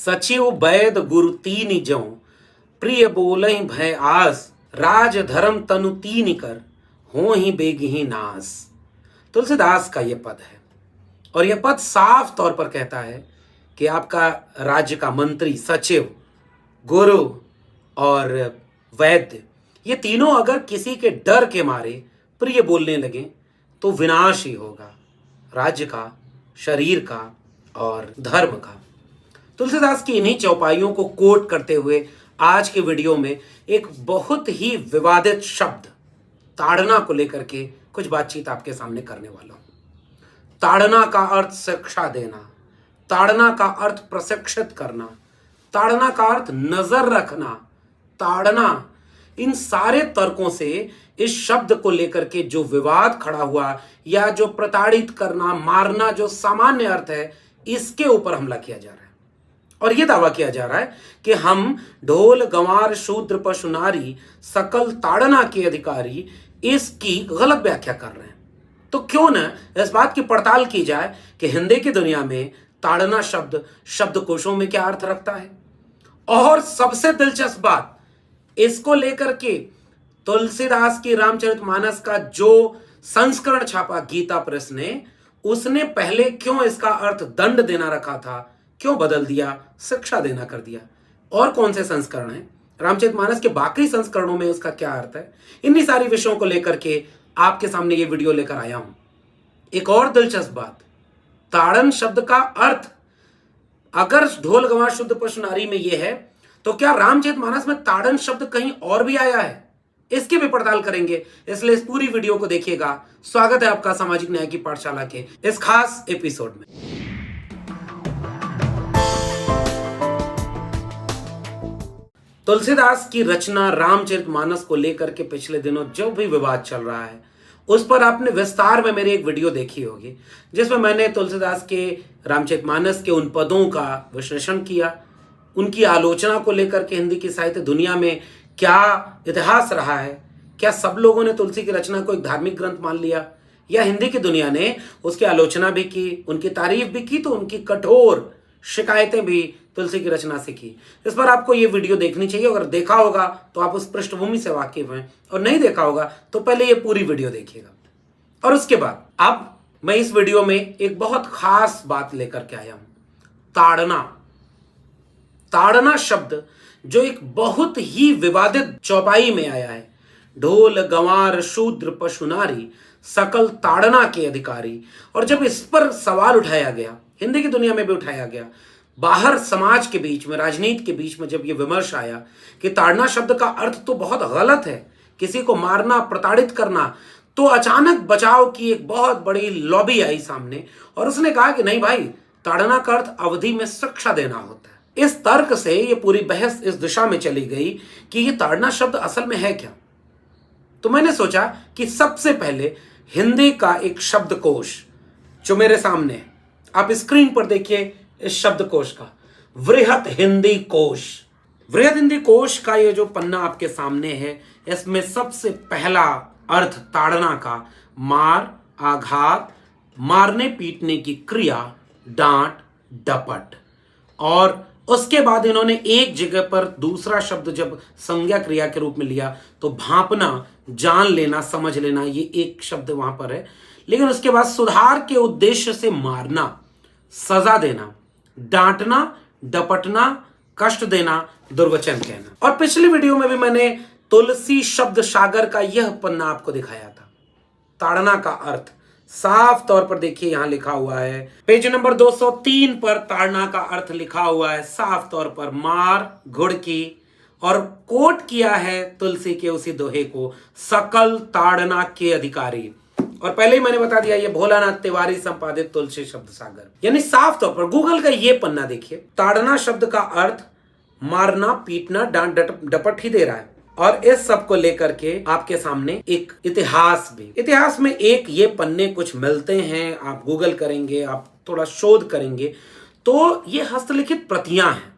सचिव वैद गुरु तीन जौ प्रिय बोलहि भय आस राज धर्म तनु तीन कर हो ही बेगहि नास। तुलसीदास का यह पद है और यह पद साफ तौर पर कहता है कि आपका राज्य का मंत्री, सचिव, गुरु और वैद्य, ये तीनों अगर किसी के डर के मारे प्रिय बोलने लगे तो विनाश ही होगा, राज्य का, शरीर का और धर्म का। तुलसीदास की इन्हीं चौपाइयों को कोट करते हुए आज के वीडियो में एक बहुत ही विवादित शब्द ताड़ना को लेकर के कुछ बातचीत आपके सामने करने वाला हूं। ताड़ना का अर्थ शिक्षा देना, ताड़ना का अर्थ प्रशिक्षित करना, ताड़ना का अर्थ नजर रखना, ताड़ना, इन सारे तर्कों से इस शब्द को लेकर के जो विवाद खड़ा हुआ या जो प्रताड़ित करना, मारना जो सामान्य अर्थ है, इसके ऊपर हमला किया जा रहा है और यह दावा किया जा रहा है कि हम ढोल गंवार शूद्र पशु नारी सकल ताड़ना के अधिकारी इसकी गलत व्याख्या कर रहे हैं। तो क्यों न इस बात की पड़ताल की जाए कि हिंदी की दुनिया में ताड़ना शब्द शब्दकोशों में क्या अर्थ रखता है। और सबसे दिलचस्प बात, इसको लेकर के तुलसीदास की रामचरितमानस का जो संस्करण छापा गीता प्रेस ने, उसने पहले क्यों इसका अर्थ दंड देना रखा था, क्यों बदल दिया, शिक्षा देना कर दिया। और कौन से संस्करण हैं, रामचरितमानस के बाकी संस्करणों में उसका क्या अर्थ है, इन्हीं सारी विषयों को लेकर के आपके सामने ये वीडियो लेकर आया हूं। एक और दिलचस्प बात, ताड़न शब्द का अर्थ अगर ढोल गंवार शुद्ध पशु नारी में यह है, तो क्या रामचरितमानस में ताड़न शब्द कहीं और भी आया है, इसकी भी पड़ताल करेंगे। इसलिए इस पूरी वीडियो को देखिएगा। स्वागत है आपका सामाजिक न्याय की पाठशाला के इस खास एपिसोड में। तुलसीदास की रचना रामचरितमानस को लेकर के पिछले दिनों जो भी विवाद चल रहा है, उस पर आपने विस्तार में मेरी एक वीडियो देखी होगी जिसमें मैंने तुलसीदास के रामचरितमानस के उन पदों का विश्लेषण किया, उनकी आलोचना को लेकर के हिंदी की साहित्य दुनिया में क्या इतिहास रहा है, क्या सब लोगों ने तुलसी की रचना को एक धार्मिक ग्रंथ मान लिया या हिंदी की दुनिया ने उसकी आलोचना भी की, उनकी तारीफ भी की, तो उनकी कठोर शिकायतें भी तुलसी की रचना से की। इस पर आपको ये वीडियो देखनी चाहिए। अगर देखा होगा तो आप उस पृष्ठभूमि से वाकिफ हैं, और नहीं देखा होगा तो पहले ये पूरी वीडियो देखिएगा। और उसके बाद अब मैं इस वीडियो में एक बहुत खास बात लेकर के आया हूं, ताड़ना। ताड़ना शब्द जो एक बहुत ही विवादित चौपाई में आया है, ढोल गंवार शूद्र पशु नारी सकल ताड़ना के अधिकारी। और जब इस पर सवाल उठाया गया, हिंदी की दुनिया में भी उठाया गया, बाहर समाज के बीच में, राजनीति के बीच में जब यह विमर्श आया कि ताड़ना शब्द का अर्थ तो बहुत गलत है, किसी को मारना, प्रताड़ित करना, तो अचानक बचाव की एक बहुत बड़ी लॉबी आई सामने और उसने कहा कि नहीं भाई, ताड़ना का अर्थ अवधि में शिक्षा देना होता है। इस तर्क से ये पूरी बहस इस दिशा में चली गई कि ये ताड़ना शब्द असल में है क्या। तो मैंने सोचा कि सबसे पहले हिंदी का एक शब्दकोश जो मेरे सामने है, आप स्क्रीन पर देखिए इस शब्दकोश का, वृहत हिंदी कोश। वृहत हिंदी कोश का ये जो पन्ना आपके सामने है, इसमें सबसे पहला अर्थ ताड़ना का मार, आघात, मारने पीटने की क्रिया, डांट, डपट। और उसके बाद इन्होंने एक जगह पर दूसरा शब्द जब संज्ञा क्रिया के रूप में लिया तो भांपना, जान लेना, समझ लेना, ये एक शब्द वहां पर है। लेकिन उसके बाद सुधार के उद्देश्य से मारना, सजा देना, डांटना, डपटना, कष्ट देना, दुर्वचन कहना। और पिछली वीडियो में भी मैंने तुलसी शब्द सागर का यह पन्ना आपको दिखाया था। ताड़ना का अर्थ साफ तौर पर देखिए, यहां लिखा हुआ है पेज नंबर 203 पर, ताड़ना का अर्थ लिखा हुआ है साफ तौर पर, मार, घुड़की। और कोट किया है तुलसी के उसी दोहे को, सकल ताड़ना के अधिकारी। और पहले ही मैंने बता दिया, ये भोलानाथ तिवारी संपादित तुलसी शब्द सागर, यानी साफ तौर पर गूगल का ये पन्ना देखिए, ताड़ना शब्द का अर्थ मारना, पीटना, डांट, डपट ही दे रहा है। और इस सब को लेकर के आपके सामने एक इतिहास भी, इतिहास में एक ये पन्ने कुछ मिलते हैं, आप गूगल करेंगे, आप थोड़ा शोध करेंगे तो ये हस्तलिखित प्रतियां हैं,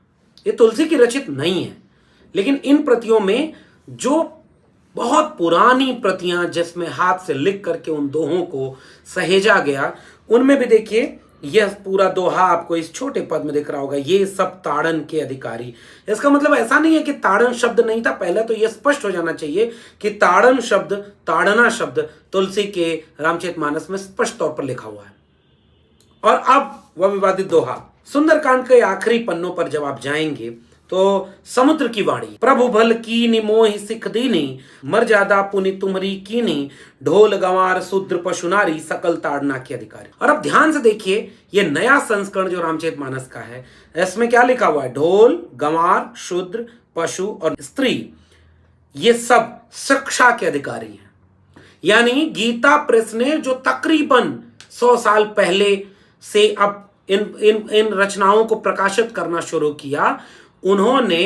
ये तुलसी की रचित नहीं है। लेकिन इन प्रतियों में जो बहुत पुरानी प्रतियां जिसमें हाथ से लिख करके उन दोहों को सहेजा गया, उनमें भी देखिए यह पूरा दोहा आपको इस छोटे पद में दिख रहा होगा, ये सब ताड़न के अधिकारी। इसका मतलब ऐसा नहीं है कि ताड़न शब्द नहीं था, पहले तो यह स्पष्ट हो जाना चाहिए कि ताड़न शब्द, ताड़ना शब्द तुलसी के रामचरितमानस में स्पष्ट तौर पर लिखा हुआ है। और अब वह विवादित दोहा, सुंदरकांड के आखिरी पन्नों पर जब आप जाएंगे तो समुद्र की वाणी, प्रभु भल कीनी मोहि सिख दीनी, मर्यादा पुनि तुम्हरी कीनी, ढोल गंवार शूद्र पशु नारी, सकल ताड़ना के अधिकारी। और अब ध्यान से देखिए, ये नया संस्करण जो रामचरितमानस का है, इसमें क्या लिखा हुआ है? ढोल, गंवार, शूद्र, पशु और स्त्री, ये सब शिक्षा के अधिकारी हैं। यानी गीता प्रेस ने जो तकरीबन 100 साल पहले से अब इन रचनाओं को प्रकाशित करना शुरू किया, उन्होंने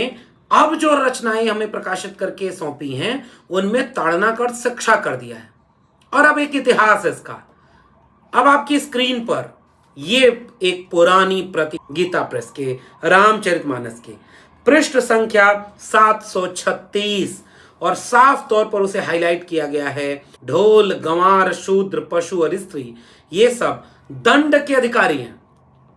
अब जो रचनाएं हमें प्रकाशित करके सौंपी हैं उनमें ताड़ना कर शिक्षा कर दिया है। और अब एक इतिहास है इसका। अब आपकी स्क्रीन पर ये एक पुरानी प्रति गीता प्रेस के रामचरितमानस के पृष्ठ संख्या 736, और साफ तौर पर उसे हाईलाइट किया गया है, ढोल, गंवार, शूद्र, पशु और स्त्री ये सब दंड के अधिकारी हैं।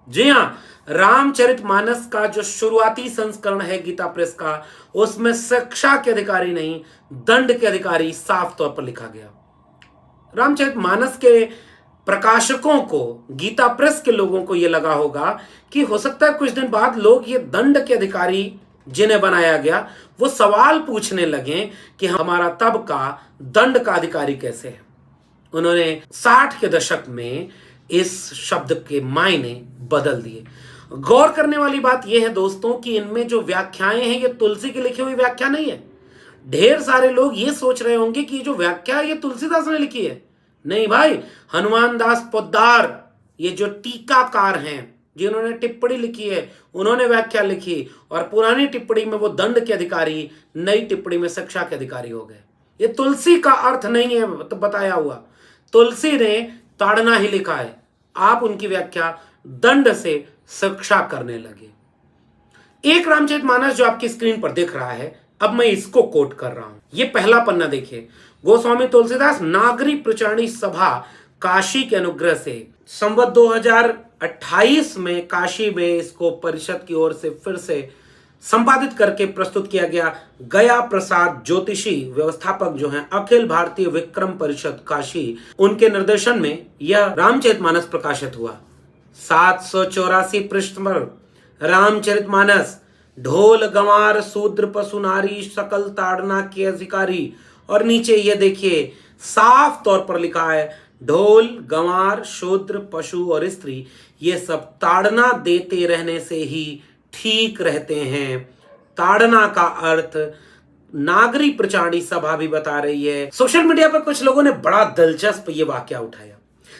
जी हां, रामचरितमानस का जो शुरुआती संस्करण है गीता प्रेस का, उसमें शिक्षा के अधिकारी नहीं, दंड के अधिकारी साफ तौर पर लिखा गया। रामचरितमानस के प्रकाशकों को, गीता प्रेस के लोगों को यह लगा होगा कि हो सकता है कुछ दिन बाद लोग ये दंड के अधिकारी जिन्हें बनाया गया वो सवाल पूछने लगे कि हमारा तब का दंड का अधिकारी कैसे है। उन्होंने 60 के दशक में इस शब्द के मायने बदल दिए। गौर करने वाली बात यह है दोस्तों कि इनमें जो व्याख्याएं हैं ये तुलसी की लिखी हुई व्याख्या नहीं है। ढेर सारे लोग ये सोच रहे होंगे कि जो व्याख्या है ये तुलसीदास ने लिखी है। नहीं भाई, हनुमान दास पोद्दार, ये जो टीकाकार हैं जिन्होंने टिप्पणी लिखी है, उन्होंने व्याख्या लिखी, और पुरानी टिप्पणी में वो दंड के अधिकारी, नई टिप्पणी में शिक्षा के अधिकारी हो गए। ये तुलसी का अर्थ नहीं है तो बताया हुआ, तुलसी ने ताड़ना ही लिखा है, आप उनकी व्याख्या दंड से शिक्षा करने लगे। एक रामचरितमानस जो आपकी स्क्रीन पर दिख रहा है, अब मैं इसको कोट कर रहा हूं। ये पहला पन्ना देखिए, गोस्वामी तुलसीदास नागरी प्रचारणी सभा काशी के अनुग्रह से संवत 2028 में काशी में इसको परिषद की ओर से फिर से संपादित करके प्रस्तुत किया गया। गया प्रसाद ज्योतिषी व्यवस्थापक जो हैं अखिल भारतीय विक्रम परिषद काशी, उनके निर्देशन में यह रामचरितमानस प्रकाशित हुआ। 784 पृष्ठ पर रामचरितमानस, ढोल गंवार शूद्र पशु नारी सकल ताड़ना के अधिकारी, और नीचे ये देखिए साफ तौर पर लिखा है, ढोल गंवार शूद्र पशु और स्त्री ये सब ताड़ना देते रहने से ही ठीक रहते हैं। ताड़ना का अर्थ नागरी प्रचारणी सभा भी बता रही है। सोशल मीडिया पर कुछ लोगों ने बड़ा दिलचस्प ये वाक्य उठाया,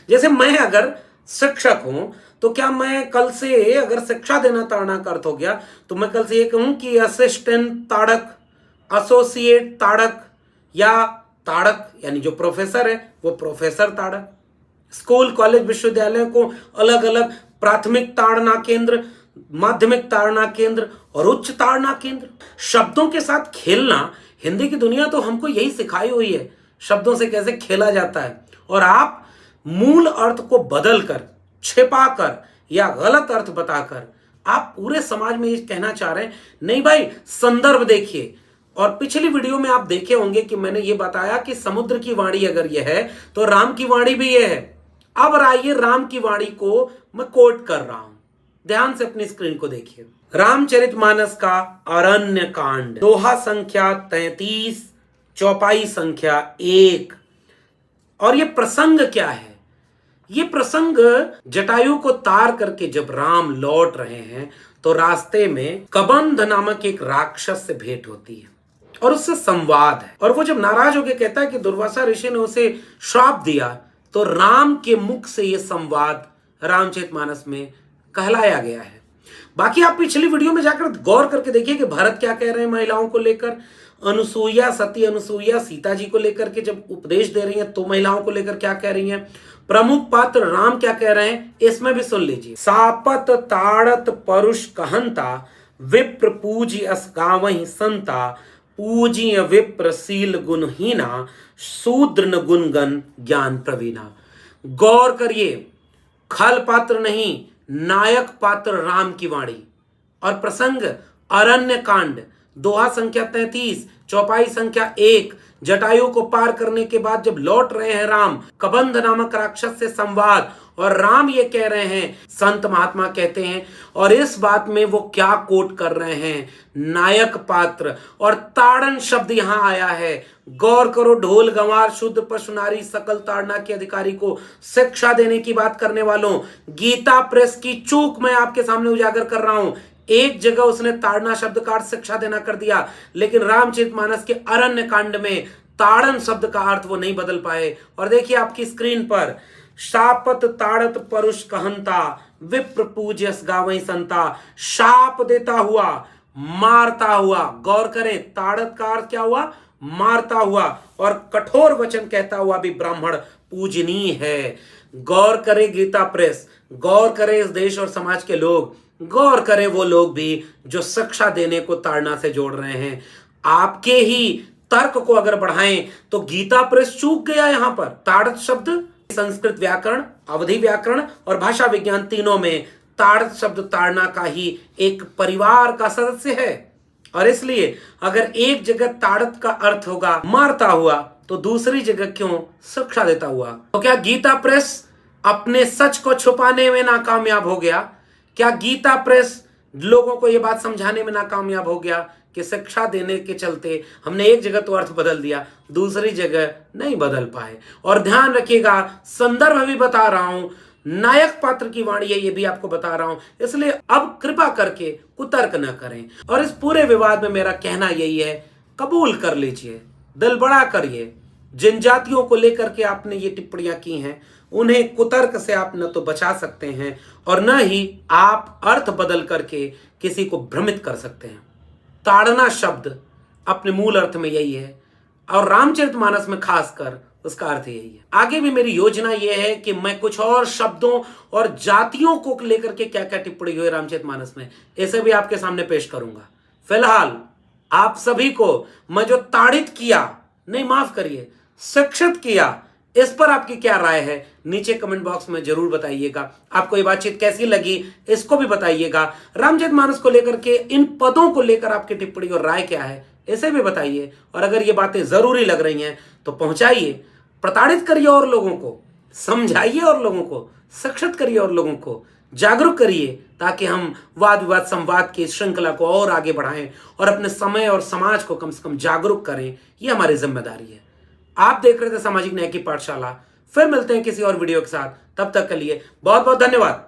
जैसे मैं अगर शिक्षक हूं तो क्या मैं कल से अगर शिक्षा देना ताड़ना का अर्थ हो गया तो मैं कल से ये कहूं कि असिस्टेंट ताड़क, एसोसिएट ताड़क, या ताड़क यानी जो प्रोफेसर है वो प्रोफेसर ताड़क। स्कूल कॉलेज विश्वविद्यालय को अलग अलग प्राथमिक ताड़ना केंद्र, माध्यमिक ताड़ना केंद्र और उच्च ताड़ना केंद्र। शब्दों के साथ खेलना, हिंदी की दुनिया तो हमको यही सिखाई हुई है, शब्दों से कैसे खेला जाता है। और आप मूल अर्थ को बदलकर, छिपाकर या गलत अर्थ बताकर आप पूरे समाज में ये कहना चाह रहे हैं। नहीं भाई, संदर्भ देखिए। और पिछली वीडियो में आप देखे होंगे कि मैंने ये बताया कि समुद्र की वाणी अगर यह है तो राम की वाणी भी यह है। अब आइए राम की वाणी को मैं कोट कर रहा हूं, ध्यान से अपनी स्क्रीन को देखिए। रामचरितमानस का अरण्य कांड, दोहा संख्या 33, चौपाई संख्या 1। और ये प्रसंग क्या है? ये प्रसंग जटायु को तार करके जब राम लौट रहे हैं तो रास्ते में कबंध नामक एक राक्षस से भेंट होती है और उससे संवाद है। और वो जब नाराज होकर कहता है कि दुर्वासा ऋषि ने उसे श्राप दिया, तो राम के मुख से ये संवाद रामचरितमानस में कहलाया गया है। बाकी आप पिछली वीडियो में जाकर गौर करके देखिए कि भरत क्या कह रहे हैं महिलाओं को लेकर, अनुसूया, सती अनुसूया सीता जी को लेकर के जब उपदेश दे रही हैं तो महिलाओं को लेकर क्या कह रही हैं, प्रमुख पात्र राम क्या कह रहे हैं, इसमें भी सुन लीजिए। सापत ताड़त परुष कहंता, विप्र पूजी अस गावहि संता, पूजिय विप्र सील गुणहीना, शूद्र न गुणगन ज्ञान प्रवीणा। गौर करिए, खल पात्र नहीं, नायक पात्र राम की वाणी। और प्रसंग अरण्य कांड, दोहा संख्या 33, चौपाई संख्या 1। जटायु को पार करने के बाद जब लौट रहे हैं राम, कबंध नामक राक्षस से संवाद, और राम ये कह रहे हैं, संत महात्मा कहते हैं, और इस बात में वो क्या कोट कर रहे हैं, नायक पात्र। और ताड़न शब्द यहां आया है। गौर करो, ढोल गंवार शुद्ध पशु नारी सकल ताड़ना के अधिकारी को शिक्षा देने की बात करने वालों, गीता प्रेस की चूक मैं आपके सामने उजागर कर रहा हूं। एक जगह उसने ताड़ना शब्द का अर्थ शिक्षा देना कर दिया, लेकिन रामचरितमानस के अरण्य कांड में ताड़न शब्द का अर्थ वो नहीं बदल पाए। और देखिए आपकी स्क्रीन पर, शापत ताड़त परुष कहंता, विप्र पूज्यस गावई संता। शाप देता हुआ, मारता हुआ। गौर करें, ताड़त का अर्थ क्या हुआ, मारता हुआ, और कठोर वचन कहता हुआ भी ब्राह्मण पूजनीय है। गौर करे गीता प्रेस, गौर करे इस देश और समाज के लोग, गौर करे वो लोग भी जो शिक्षा देने को ताड़ना से जोड़ रहे हैं। आपके ही तर्क को अगर बढ़ाएं तो गीता प्रेस चूक गया। यहां पर ताड़त शब्द संस्कृत व्याकरण, अवधि व्याकरण और भाषा विज्ञान तीनों में ताड़त शब्द ताड़ना का ही एक परिवार का सदस्य है। और इसलिए अगर एक जगह ताड़त का अर्थ होगा मारता हुआ, तो दूसरी जगह क्यों शिक्षा देता हुआ। तो क्या गीता प्रेस अपने सच को छुपाने में नाकामयाब हो गया? क्या गीता प्रेस लोगों को यह बात समझाने में नाकामयाब हो गया कि शिक्षा देने के चलते हमने एक जगह तो अर्थ बदल दिया, दूसरी जगह नहीं बदल पाए? और ध्यान रखिएगा, संदर्भ भी बता रहा हूं, नायक पात्र की वाणी है ये भी आपको बता रहा हूं। इसलिए अब कृपा करके कुतर्क न करें। और इस पूरे विवाद में मेरा कहना यही है, कबूल कर लीजिए, दिल बड़ा करिए। जिन जातियों को लेकर के आपने ये टिप्पणियां की हैं, उन्हें कुतर्क से आप न तो बचा सकते हैं और न ही आप अर्थ बदल करके किसी को भ्रमित कर सकते हैं। ताड़ना शब्द अपने मूल अर्थ में यही है, और रामचरितमानस में खासकर उसका अर्थ यही है। आगे भी मेरी योजना यह है कि मैं कुछ और शब्दों और जातियों को लेकर के क्या क्या टिप्पणी हुई रामचरितमानस में, इसे भी आपके सामने पेश करूंगा। फिलहाल आप सभी को मैं जो ताड़ित किया, नहीं माफ करिए, शिक्षित किया, इस पर आपकी क्या राय है नीचे कमेंट बॉक्स में जरूर बताइएगा। आपको ये बातचीत कैसी लगी इसको भी बताइएगा। रामचरितमानस को लेकर के, इन पदों को लेकर आपकी टिप्पणी और राय क्या है इसे भी बताइए। और अगर ये बातें जरूरी लग रही हैं तो पहुंचाइए, प्रताड़ित करिए और लोगों को, समझाइए और लोगों को, शिक्षित करिए और लोगों को जागरूक करिए, ताकि हम वाद विवाद संवाद की श्रृंखला को और आगे बढ़ाएं और अपने समय और समाज को कम से कम जागरूक करें। ये हमारी जिम्मेदारी है। आप देख रहे थे सामाजिक न्याय की पाठशाला। फिर मिलते हैं किसी और वीडियो के साथ, तब तक के लिए बहुत बहुत धन्यवाद।